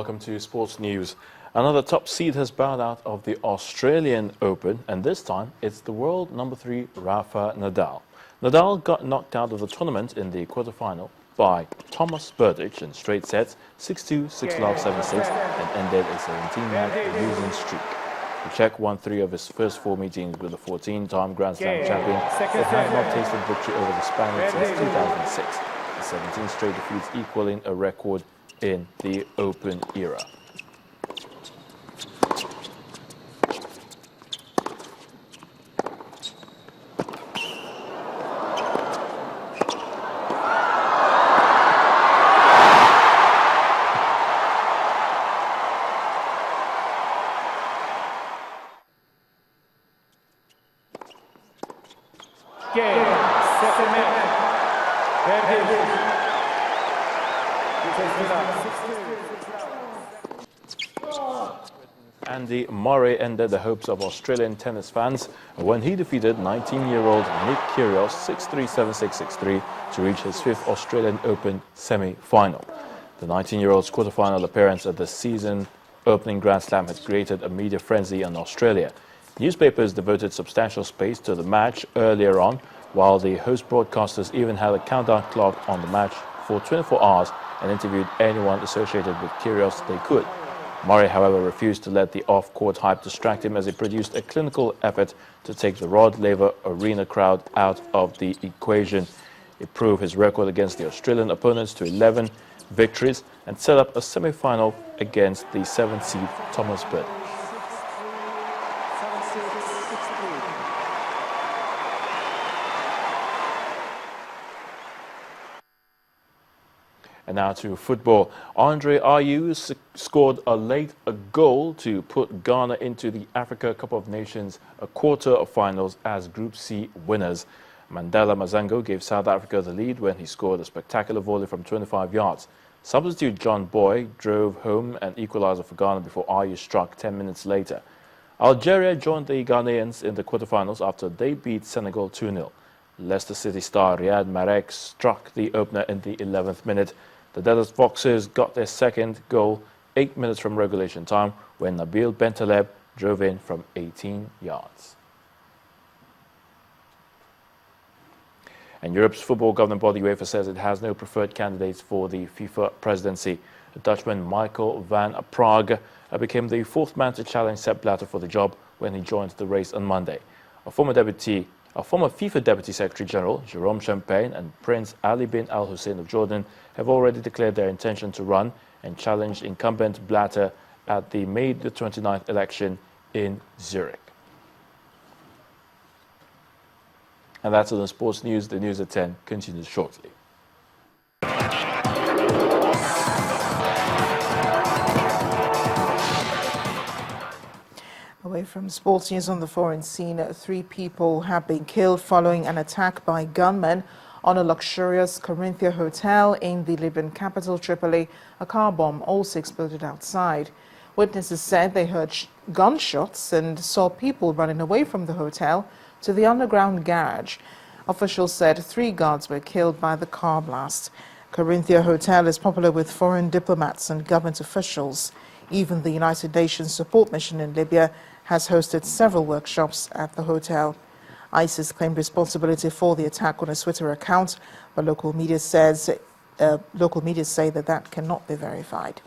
welcome to Sports News. Another top seed has bowed out of the Australian Open, and this time it's the world number 3 Rafa Nadal. Nadal got knocked out of the tournament in the quarterfinal by Thomas Berdych in straight sets, 6-2, 6-love, 7-6, and ended a 17-match losing streak. The Czech won 3 of his first 4 meetings with the 14-time Grand Slam champion, but had not tasted victory over the Spaniard since 2006. The 17 straight defeats equaling a record in the Open era. Second match. Andy Murray ended the hopes of Australian tennis fans when he defeated 19-year-old Nick Kyrgios 6-3, 7-6, 6-3 to reach his 5th Australian Open semi-final. The 19-year-old's quarter-final appearance at the season opening Grand Slam had created a media frenzy in Australia. Newspapers devoted substantial space to the match earlier on, while the host broadcasters even had a countdown clock on the match for 24 hours and interviewed anyone associated with Kyrgios they could. Murray, however, refused to let the off-court hype distract him as he produced a clinical effort to take the Rod Laver Arena crowd out of the equation. He improved his record against the Australian opponents to 11 victories and set up a semi-final against the 7th seed Thomas Berdych. And now to football. Andre Ayew scored a goal to put Ghana into the Africa Cup of Nations quarter-finals as Group C winners. Mandela Mazango gave South Africa the lead when he scored a spectacular volley from 25 yards. Substitute John Boy drove home an equalizer for Ghana before Ayew struck 10 minutes later. Algeria joined the Ghanaians in the quarter-finals after they beat Senegal 2-0. Leicester City star Riyad Mahrez struck the opener in the 11th minute. The Dallas Foxes got their second goal 8 minutes from regulation time when Nabil Bentaleb drove in from 18 yards. And Europe's football governing body UEFA says it has no preferred candidates for the FIFA presidency. The Dutchman Michael van Praag became the 4th man to challenge Sepp Blatter for the job when he joined the race on Monday. A former FIFA Deputy Secretary General, Jerome Champagne, and Prince Ali bin Al Hussein of Jordan have already declared their intention to run and challenge incumbent Blatter at the May the 29th election in Zurich. And that's all the sports news. The news at 10 continues shortly. Away from sports news on the foreign scene, 3 people have been killed following an attack by gunmen on a luxurious Corinthia hotel in the Libyan capital, Tripoli. A car bomb also exploded outside. Witnesses said they heard gunshots and saw people running away from the hotel to the underground garage. Officials said 3 guards were killed by the car blast. Corinthia Hotel is popular with foreign diplomats and government officials. Even the United Nations support mission in Libya has hosted several workshops at the hotel. ISIS claimed responsibility for the attack on a Twitter account, but local media say that cannot be verified.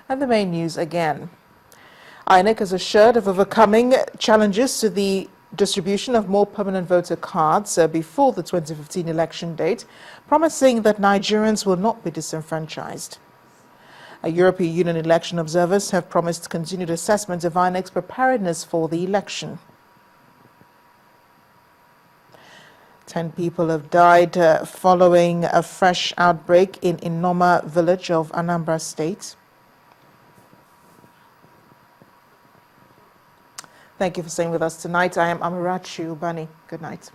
And the main news again. INEC is assured of overcoming challenges to the distribution of more permanent voter cards before the 2015 election date, promising that Nigerians will not be disenfranchised. European Union election observers have promised continued assessment of INEC's preparedness for the election. 10 people have died following a fresh outbreak in Inoma village of Anambra State. Thank you for staying with us tonight. I am Amarachi Ubani. Good night.